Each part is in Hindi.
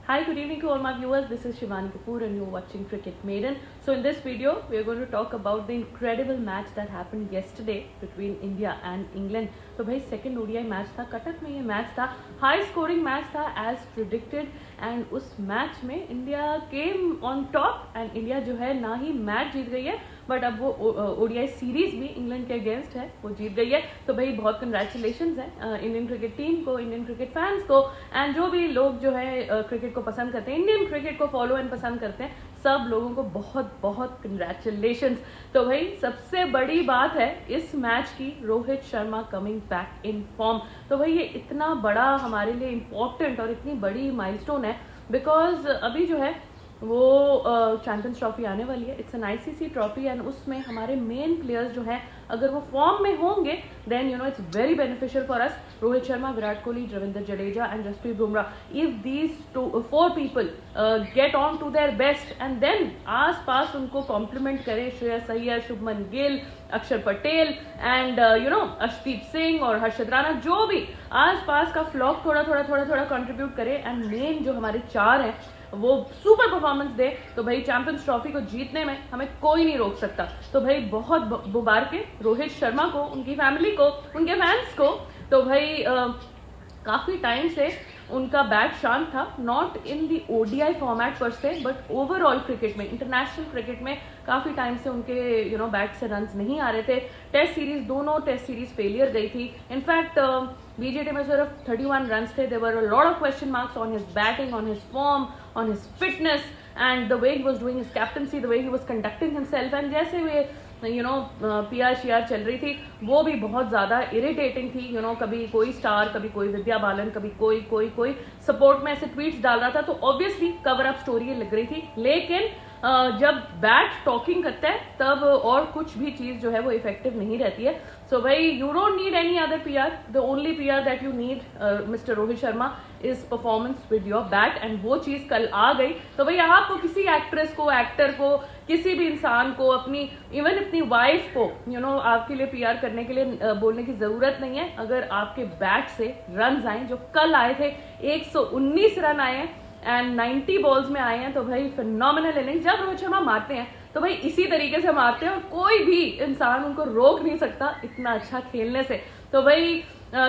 Hi, good evening to all my viewers. This is Shivani Kapoor and you're watching Cricket Maiden. So in this video, we are going to talk about the incredible match that happened yesterday between India and England. तो भाई सेकंड ODI मैच था, कटक में ये मैच था, हाई स्कोरिंग मैच था एज प्रिडिक्टेड. एंड उस मैच में India came on top and India जो है ना ही मैच जीत गई है बट अब वो ODI सीरीज भी इंग्लैंड के अगेंस्ट है, वो जीत गई है. तो भाई बहुत कंग्रेचुलेशंस है इंडियन क्रिकेट टीम को, इंडियन क्रिकेट फैंस को एंड जो भी लोग जो है क्रिकेट को पसंद करते हैं, इंडियन क्रिकेट को फॉलो एंड पसंद करते हैं, सब लोगों को बहुत बहुत कंग्रेचुलेशंस. तो भाई सबसे बड़ी बात है इस मैच की, Rohit Sharma coming back in form. तो भाई ये इतना बड़ा हमारे लिए इम्पोर्टेंट और इतनी बड़ी माइलस्टोन है बिकॉज अभी जो है वो चैंपियंस ट्रॉफी आने वाली है. It's an ICC trophy and उसमें हमारे मेन प्लेयर्स जो हैं अगर वो फॉर्म में होंगे then you know it's very beneficial for us. Rohit Sharma, Virat Kohli, Ravindra Jadeja and Jasprit Bumrah, if these 4 people get on to their best and then आस पास उनको कॉम्प्लीमेंट करे Shreyas Iyer, Shubman Gill, Axar Patel and you know Arshdeep Singh और हर्षद राणा, जो भी आस पास का फ्लॉक थोड़ा थोड़ा कंट्रीब्यूट करे एंड मेन जो हमारे 4 हैं वो सुपर परफॉर्मेंस दे, तो भाई चैंपियंस ट्रॉफी को जीतने में हमें कोई नहीं रोक सकता. तो भाई बहुत मुबारक रोहित शर्मा को, उनकी फैमिली को, उनके फैंस को. तो भाई काफी टाइम से उनका बैट शांत था, not in the ODI format पर से बट ओवरऑल क्रिकेट में, इंटरनेशनल क्रिकेट में काफी टाइम से उनके यू नो बैट से रन्स नहीं आ रहे थे. टेस्ट सीरीज, दोनों टेस्ट सीरीज फेलियर गई थी. इनफैक्ट BJT में सिर्फ 31 रन्स थे. There were a lot of question marks on his batting, on his form, on his fitness and the way he was doing his captaincy, the way he was conducting himself. And जैसे वे यू नो PR शियार चल रही थी वो भी बहुत ज्यादा इरिटेटिंग थी. यू नो कभी कोई स्टार, कभी कोई विद्या बालन, कभी कोई सपोर्ट में ऐसे ट्वीट्स डाल रहा था, तो ऑब्वियसली कवर अप स्टोरी लग रही थी. लेकिन जब बैट टॉकिंग करता है तब और कुछ भी चीज जो है वो इफेक्टिव नहीं रहती है. सो भाई you don't need any other PR, the only PR that you need mister Rohit Sharma is performance with your bat and वो चीज कल आ गई. तो भाई आपको किसी एक्ट्रेस को, एक्टर को, किसी भी इंसान को, अपनी इवन अपनी वाइफ को यू नो आपके लिए PR करने के लिए बोलने की जरूरत नहीं है. अगर आपके बैट से रन आए, जो कल आए थे 119 रन आए हैं एंड 90 बॉल्स में आए हैं, तो भाई फिनोमिनल इनिंग. जब रोहित शर्मा मारते हैं तो भाई इसी तरीके से मारते हैं और कोई भी इंसान उनको रोक नहीं सकता इतना अच्छा खेलने से. तो भाई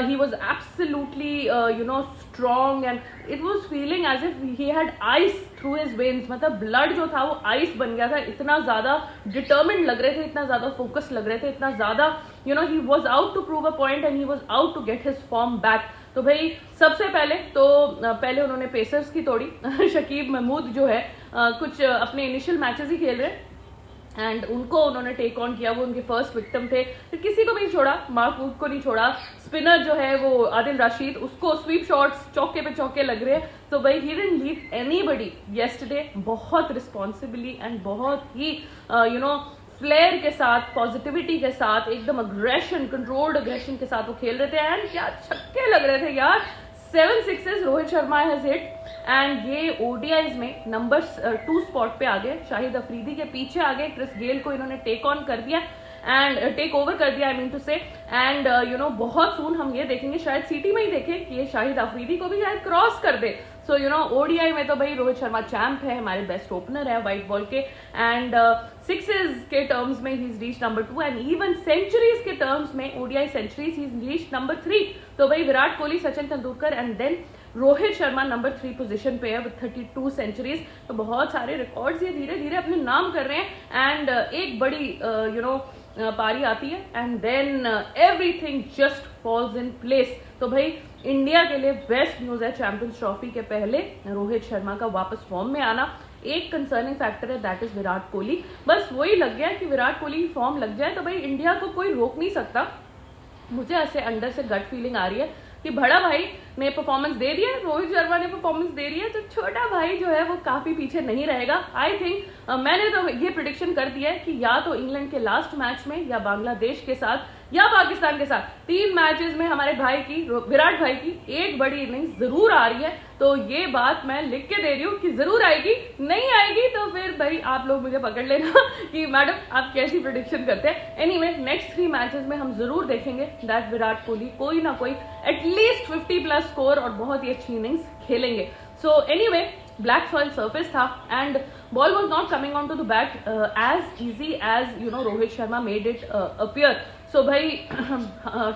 he was absolutely you know strong and it was feeling as if he had ice through his veins. मतलब ब्लड जो था वो आइस बन गया था. इतना ज्यादा डिटर्मिन्ड लग रहे थे, इतना ज्यादा फोकस लग रहे थे, इतना ज्यादा you know he was out to prove a point and he was out to get his form back. तो भाई सबसे पहले उन्होंने पेसर्स की तोड़ी. शकीब महमूद जो है कुछ अपने इनिशियल मैचेस ही खेल रहे एंड उनको उन्होंने टेक ऑन किया. वो उनके फर्स्ट विक्टिम थे, तो किसी को भी नहीं छोड़ा, मार्कवुड को नहीं छोड़ा. स्पिनर जो है वो आदिल रशीद, उसको स्वीप शॉट्स चौके पे चौके लग रहे हैं. तो भाई he didn't leave anybody yesterday. बहुत रिस्पॉन्सिबली एंड बहुत ही यू नो फ्लेयर के साथ, पॉजिटिविटी के साथ, एकदम अग्रेशन, कंट्रोल्ड अग्रेशन के साथ वो खेल रहे थे एंड क्या छक्के लग रहे थे यार. 7 sixes Rohit Sharma has hit and ये ODIs में नंबर 2 स्पॉट पे आ गए. शाहिद अफरीदी के पीछे आ गए. क्रिस गेल को इन्होंने टेक ऑन कर दिया एंड टेक ओवर कर दिया, आई मीन टू से. एंड यू नो बहुत सून हम ये देखेंगे, शायद CT में ही देखें कि ये शाहिद अफरीदी को भी शायद क्रॉस कर दे. सो यू नो ODI में तो भाई रोहित शर्मा चैंप है, हमारे बेस्ट ओपनर है व्हाइट बॉल के. एंड सिक्सेस के टर्म्स में he is reach number 2 and even centuries के टर्म्स में ODI centuries he is reach number 3. तो भाई Virat Kohli, Sachin Tendulkar and then Rohit Sharma number 3 position पे है विद 32 सेंचुरीज. तो बहुत सारे रिकॉर्ड्स ये धीरे धीरे अपने नाम कर रहे हैं एंड एक बड़ी यू नो पारी आती है and then everything just falls in place. तो भाई इंडिया के लिए बेस्ट न्यूज है चैंपियंस ट्रॉफी के पहले रोहित शर्मा का वापस फॉर्म में आना. एक कंसर्निंग फैक्टर है, दैट इज विराट कोहली. बस वही लग गया कि विराट कोहली फॉर्म लग जाए तो भाई इंडिया को कोई रोक नहीं सकता. मुझे ऐसे अंदर से गट फीलिंग आ रही है कि बड़ा भाई ने परफॉर्मेंस दे दिया, रोहित शर्मा ने परफॉर्मेंस दे रही है, तो छोटा भाई जो है वो काफी पीछे नहीं रहेगा. आई थिंक मैंने तो ये प्रिडिक्शन कर दिया है कि या तो इंग्लैंड के लास्ट मैच में या बांग्लादेश के साथ या पाकिस्तान के साथ 3 मैचेस में हमारे भाई की, विराट भाई की एक बड़ी इनिंग्स जरूर आ रही है. तो ये बात मैं लिख के दे रही हूँ कि जरूर आएगी. नहीं आएगी तो फिर भाई आप लोग मुझे पकड़ लेना कि मैडम आप कैसी प्रिडिक्शन करते हैं. एनीवे नेक्स्ट 3 मैचेस में हम जरूर देखेंगे दैट विराट कोहली कोई ना कोई एटलीस्ट 50+ स्कोर और बहुत ही अच्छी इनिंग्स खेलेंगे. So anyway black soil surface था and ball was not coming on to the bat as easy as you know Rohit Sharma made it appear. So भाई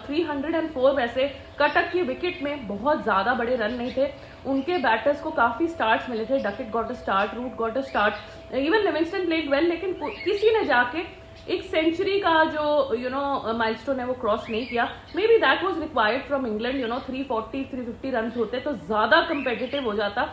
304 वैसे कटक की विकेट में बहुत ज्यादा बड़े रन नहीं थे. उनके बैटर्स को काफी स्टार्ट्स मिले थे. Duckett got a start, Root got a start, even Livingstone played well, लेकिन किसी ने जाके एक सेंचुरी का जो यू नो माइलस्टोन है वो क्रॉस नहीं किया. May be that was required from England. You know 340-350 run होते तो ज्यादा कंपेटिटिव हो जाता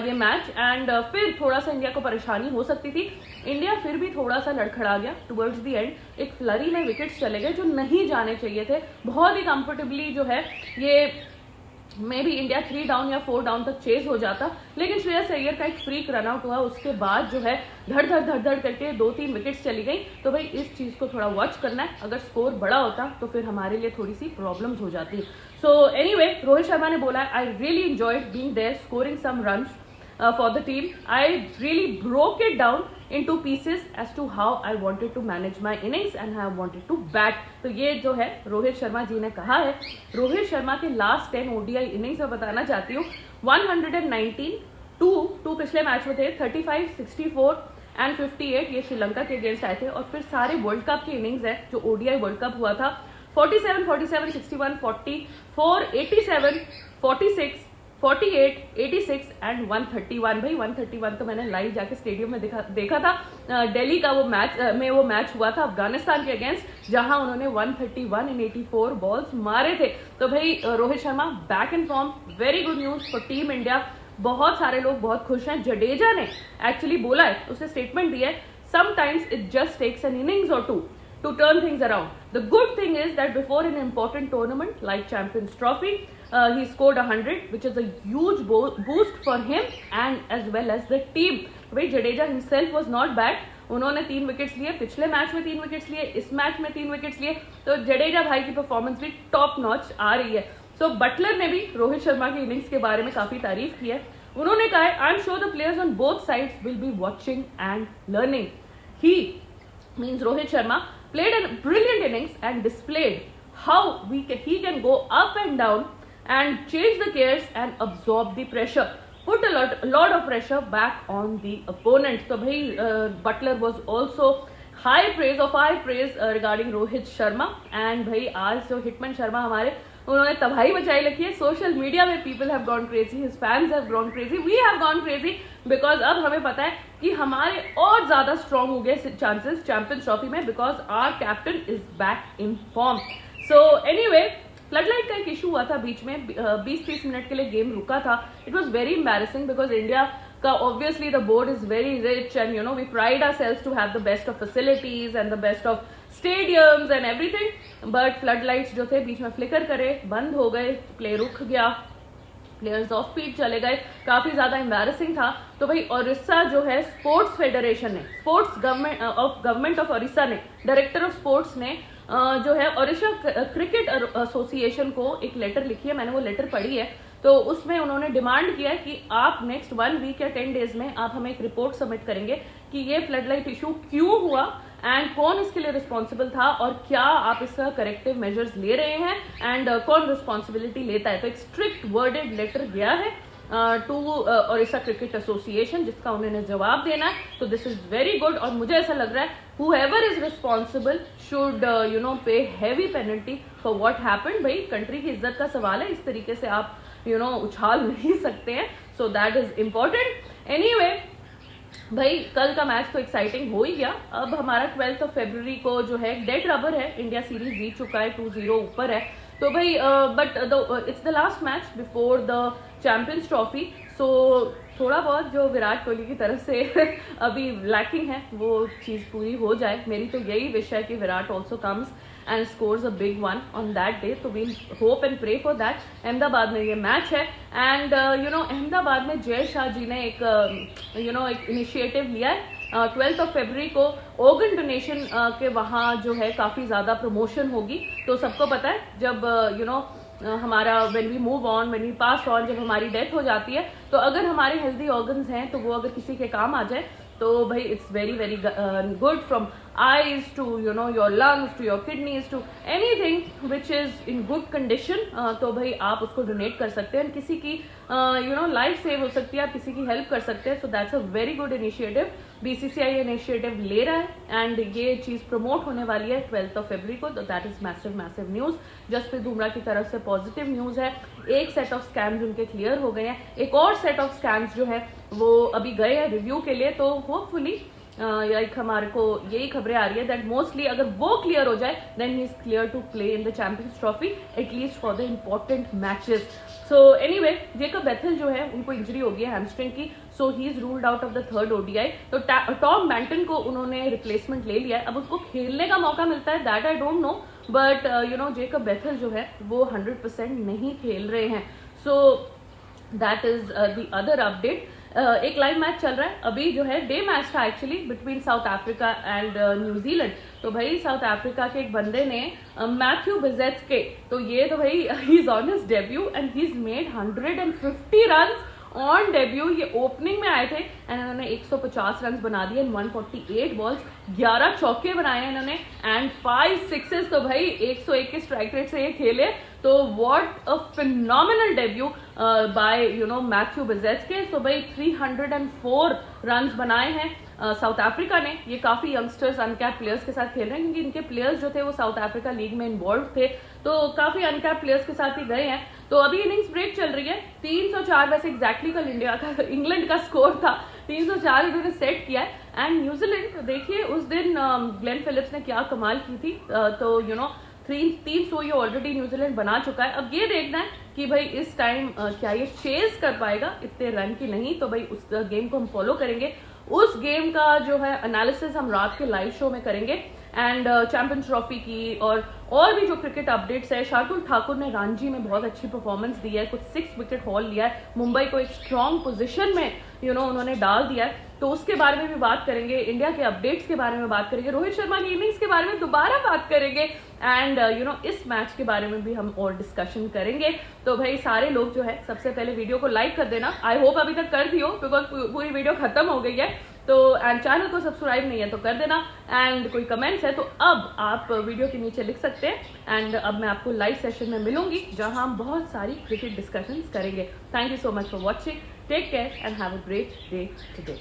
ये मैच एंड फिर थोड़ा सा इंडिया को परेशानी हो सकती थी. इंडिया फिर भी थोड़ा सा लड़खड़ा गया टुवर्ड्स द एंड. एक फ्लरी में विकेट्स चले गए जो नहीं जाने चाहिए थे. बहुत ही कंफर्टेबली जो है ये मे बी इंडिया 3 डाउन या 4 डाउन तक चेज हो जाता, लेकिन श्रेयस अय्यर का एक फ्रीक रन आउट हुआ. उसके बाद जो है धड़ धड़ करके 2-3 विकेट्स चली गई. तो भाई इस चीज को थोड़ा वॉच करना है. अगर स्कोर बड़ा होता तो फिर हमारे लिए थोड़ी सी प्रॉब्लम्स हो जाती. सो एनीवे, रोहित शर्मा ने बोला I really enjoyed being there, scoring some runs for the team. I really broke it down into pieces as to how I wanted to manage my innings and how I wanted to bat. तो ये जो है रोहित शर्मा जी ने कहा है. रोहित शर्मा के लास्ट 10 ODI इनिंग्स में बताना चाहती हूँ. 119, 2 पिछले मैच में थे, 35, 64 एंड 58 ये श्रीलंका के अगेंस्ट आए थे. और फिर सारे वर्ल्ड कप के इनिंग्स है जो ODI वर्ल्ड कप हुआ था. 47, 47, 61, 44, 87, 46, 48, 86 एंड 131. भाई 131 तो मैंने लाइव जाके स्टेडियम में देखा था. दिल्ली का वो मैच हुआ था अफगानिस्तान के अगेंस्ट, जहां उन्होंने 131 इन 84 बॉल्स मारे थे. तो भाई Rohit Sharma back in form. Very good news for team India. बहुत सारे लोग बहुत खुश हैं. जडेजा ने एक्चुअली बोला है, उसने स्टेटमेंट दी है, sometimes it just takes an innings और two to turn things around. The good thing is that before an important tournament like Champions Trophy, he scored 100, which is a huge boost for him and as well as the team. भाई Jadeja himself was not bad. उन्होंने 3 विकेट्स लिए, पिछले मैच में 3 विकेट्स लिए, इस मैच में 3 विकेट्स लिए. तो जडेजा भाई की परफॉर्मेंस भी टॉप नॉच आ रही है. सो बटलर ने भी रोहित शर्मा की इनिंग्स के बारे में काफी तारीफ की है. उन्होंने कहा है I am sure the players on both sides will be watching and learning. He means Rohit Sharma played a brilliant innings and displayed how he can go up and down and change the gears and absorb the pressure, put a lot of pressure back on the opponent. So bhai Butler was also high praise regarding Rohit Sharma. And bhai आज जो हिटमैन शर्मा हमारे, उन्होंने तबाही मचाई रखी है. सोशल मीडिया में people have gone crazy, his fans have gone crazy, we have gone crazy, because अब हमें पता है कि हमारे और ज्यादा स्ट्रॉन्ग हो गए चांसेस चैंपियंस ट्रॉफी में, because our captain is back in form. So anyway, floodlight का एक इशू हुआ था बीच में, 20-30 मिनट के लिए गेम रुका था. It was very embarrassing because India का obviously the board is very rich and you know we pride ourselves to have the best of facilities and the best of stadiums and everything, but floodlights जो थे बीच में फ्लिकर करे, बंद हो गए, प्ले रुक गया, प्लेयर्स ऑफ स्पीड चले गए, काफी ज्यादा एम्बैरेसिंग था. तो भाई ओडिशा जो है स्पोर्ट्स फेडरेशन ने, गवर्नमेंट ऑफ ओडिशा ने, डायरेक्टर ऑफ स्पोर्ट्स ने जो है ओडिशा क्रिकेट एसोसिएशन को एक लेटर लिखी है. मैंने वो लेटर पढ़ी है. तो उसमें उन्होंने डिमांड किया है कि आप नेक्स्ट 1 वीक या 10 डेज में आप हमें एक रिपोर्ट सबमिट करेंगे कि ये फ्लडलाइट इशू क्यों हुआ एंड कौन इसके लिए रिस्पॉन्सिबल था और क्या आप इसका करेक्टिव मेजर्स ले रहे हैं एंड कौन रिस्पॉन्सिबिलिटी लेता है. तो एक स्ट्रिक्ट वर्डेड लेटर गया है टू ओडिशा क्रिकेट एसोसिएशन, जिसका उन्होंने जवाब देना है. तो दिस इज वेरी गुड. और मुझे ऐसा लग रहा है whoever is responsible should pay heavy penalty for what happened. भाई कंट्री की इज्जत का सवाल है, इस तरीके से आप उछाल नहीं सकते हैं. So that is important. Anyway भाई कल का मैच तो एक्साइटिंग हो ही गया. अब हमारा 12 फरवरी को जो है डेड रबर है, इंडिया सीरीज जीत चुका है, 2-0 ऊपर है. तो भाई but it's the last match before the Champions Trophy. So थोड़ा बहुत जो विराट कोहली की तरफ से अभी लैकिंग है वो चीज पूरी हो जाए. मेरी तो यही विश है कि Virat also comes and scores a big one on that day. तो we'll hope and pray for that. Ahmedabad में ये मैच है एंड अहमदाबाद में जय शाह जी ने एक इनिशिएटिव लिया है. 12 फरवरी को ऑर्गन डोनेशन के वहाँ जो है काफी ज्यादा प्रमोशन होगी. तो सबको पता है जब हमारा when we move on, when we pass on, जब हमारी डेथ हो जाती है तो अगर हमारे हेल्दी ऑर्गन्स हैं तो वो अगर किसी के काम आ जाए तो भाई it's very very good from eyes to you know your lungs to your kidneys to anything which is in good condition. तो भाई आप उसको डोनेट कर सकते हैं, किसी की यू नो लाइफ सेव हो सकती है, आप किसी की हेल्प कर सकते हैं। So that's a very good initiative. BCCI initiative ले रहा है एंड ये चीज प्रमोट होने वाली है 12 फरवरी को। तो that is massive massive news. Jasprit Bumrah की तरफ से पॉजिटिव न्यूज है। एक सेट ऑफ स्कैम्स उनके क्लियर हो गए हैं, एक और सेट ऑफ स्कैम्स जो है वो अभी गए हैं रिव्यू के लिए। तो होपफुली लाइक हमारे को यही खबरें आ रही है दैट मोस्टली अगर वो क्लियर हो जाए then he is clear to play in the Champions Trophy at least for the important matches. So anyway Jacob Bethell जो है उनको इंजरी हो गई है हैमस्ट्रिंग की, so he is ruled out of the third ODI. तो टॉम बैंटन को उन्होंने रिप्लेसमेंट ले लिया है। अब उसको खेलने का मौका मिलता है that I don't know, but you know Jacob Bethell जो है वो 100% नहीं खेल रहे हैं। So that is the other update. एक लाइव मैच चल रहा है अभी जो है, डे मैच था actually between South Africa and New Zealand. तो भाई साउथ अफ्रीका के एक बंदे ने मैथ्यू बिजेट्स्के, तो ये तो भाई he is on his debut and he is made 150 run on debut. ये ओपनिंग में आए थे एंड इन्होंने 150 रन बना दिए इन 148 बॉल्स, 11 चौके बनाए हैं इन्होंने एंड 5 सिक्सेस। तो भाई 101 के स्ट्राइक रेट से ये खेले, तो what a phenomenal debut by you know Matthew Breetzke. तो भाई 304 रन बनाए हैं साउथ अफ्रीका ने। ये काफी यंगस्टर्स अनकैप प्लेयर्स के साथ खेल रहे हैं क्योंकि इनके प्लेयर्स जो थे वो साउथ अफ्रीका लीग में इन्वॉल्व थे, तो काफी अनकैप प्लेयर्स के साथ ही गए हैं। तो अभी इनिंग्स ब्रेक चल रही है। 304 वैसे एग्जैक्टली कल इंग्लैंड का स्कोर था, 304 इन्होंने सेट किया है। एंड न्यूजीलैंड देखिए उस दिन ग्लेन फिलिप्स ने क्या कमाल की थी। तो यू नो 300 ये ऑलरेडी न्यूजीलैंड बना चुका है। अब ये देखना है कि भाई इस टाइम क्या ये चेज कर पाएगा इतने रन की, नहीं तो भाई उस गेम को हम फॉलो करेंगे। उस गेम का जो है एनालिसिस हम रात के लाइव शो में करेंगे एंड चैंपियंस ट्रॉफी की और भी जो क्रिकेट अपडेट्स है। शार्दुल ठाकुर ने रणजी में बहुत अच्छी परफॉर्मेंस दी है, कुछ 6 विकेट हॉल लिया है, मुंबई को एक स्ट्रॉन्ग पोजीशन में यू नो उन्होंने डाल दिया है। तो उसके बारे में भी बात करेंगे, इंडिया के अपडेट्स के बारे में बात करेंगे, रोहित शर्मा की इनिंग्स के बारे में दोबारा बात करेंगे एंड यू नो इस मैच के बारे में भी हम और डिस्कशन करेंगे। तो भाई सारे लोग जो है सबसे पहले वीडियो को लाइक कर देना, आई होप अभी तक कर दी हो बिकॉज पूरी वीडियो खत्म हो गई है। तो एंड चैनल को सब्सक्राइब नहीं है तो कर देना एंड कोई कमेंट्स है तो अब आप वीडियो के नीचे लिख सकते हैं एंड अब मैं आपको लाइव सेशन में मिलूंगी जहां हम बहुत सारी क्रिकेट डिस्कशंस करेंगे। Thank you so much for watching, take care and have a great day today.